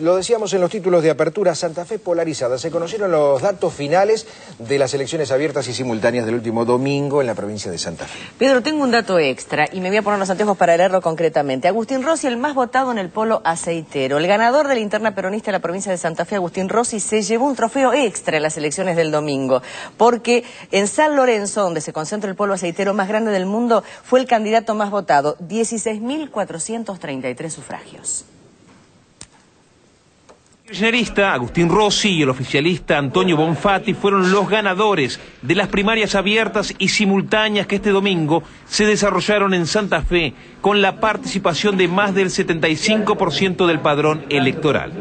Lo decíamos en los títulos de apertura, Santa Fe polarizada. Se conocieron los datos finales de las elecciones abiertas y simultáneas del último domingo en la provincia de Santa Fe. Pedro, tengo un dato extra y me voy a poner los anteojos para leerlo concretamente. Agustín Rossi, el más votado en el polo aceitero. El ganador de la interna peronista de la provincia de Santa Fe, Agustín Rossi, se llevó un trofeo extra en las elecciones del domingo. Porque en San Lorenzo, donde se concentra el polo aceitero más grande del mundo, fue el candidato más votado. 16.433 sufragios. El kirchnerista Agustín Rossi y el oficialista Antonio Bonfatti fueron los ganadores de las primarias abiertas y simultáneas que este domingo se desarrollaron en Santa Fe con la participación de más del 75% del padrón electoral.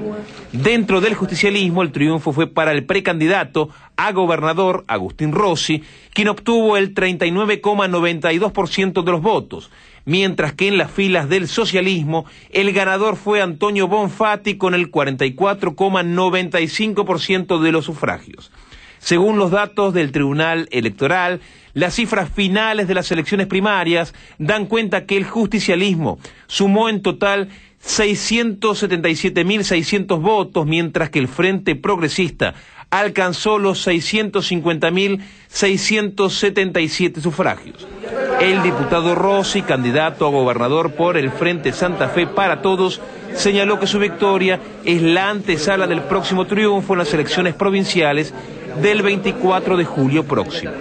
Dentro del justicialismo, el triunfo fue para el precandidato a gobernador Agustín Rossi, quien obtuvo el 39,92% de los votos, mientras que en las filas del socialismo el ganador fue Antonio Bonfatti con el 44,95% de los sufragios. Según los datos del Tribunal Electoral, las cifras finales de las elecciones primarias dan cuenta que el justicialismo sumó en total 677.600 votos, mientras que el Frente Progresista alcanzó los 650.677 sufragios. El diputado Rossi, candidato a gobernador por el Frente Santa Fe para Todos, señaló que su victoria es la antesala del próximo triunfo en las elecciones provinciales del 24 de julio próximo.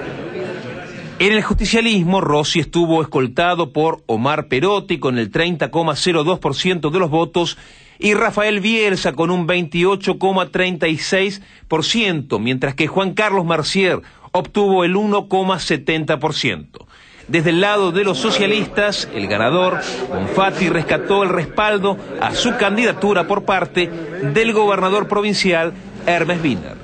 En el justicialismo, Rossi estuvo escoltado por Omar Perotti con el 30,02% de los votos y Rafael Bielsa con un 28,36%, mientras que Juan Carlos Marcier obtuvo el 1,70%. Desde el lado de los socialistas, el ganador, Bonfatti, rescató el respaldo a su candidatura por parte del gobernador provincial, Hermes Wiener.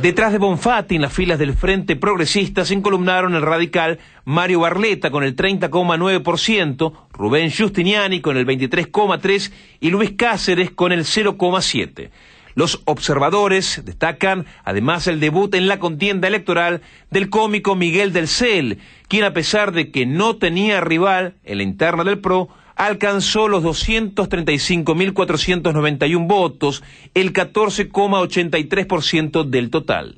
Detrás de Bonfatti, en las filas del Frente Progresista, se encolumnaron el radical Mario Barletta con el 30,9%, Rubén Giustiniani con el 23,3% y Luis Cáceres con el 0,7%. Los observadores destacan además el debut en la contienda electoral del cómico Miguel del Cel, quien, a pesar de que no tenía rival en la interna del PRO, alcanzó los 235.491 votos, el 14,83% del total.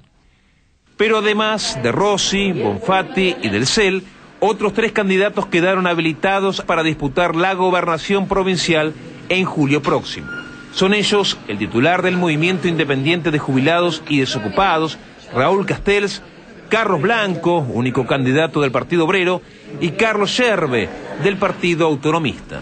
Pero además de Rossi, Bonfatti y del Cel, otros 3 candidatos quedaron habilitados para disputar la gobernación provincial en julio próximo. Son ellos el titular del Movimiento Independiente de Jubilados y Desocupados, Raúl Castells, Carlos Blanco, único candidato del Partido Obrero, y Carlos Scherbe, del Partido Autonomista.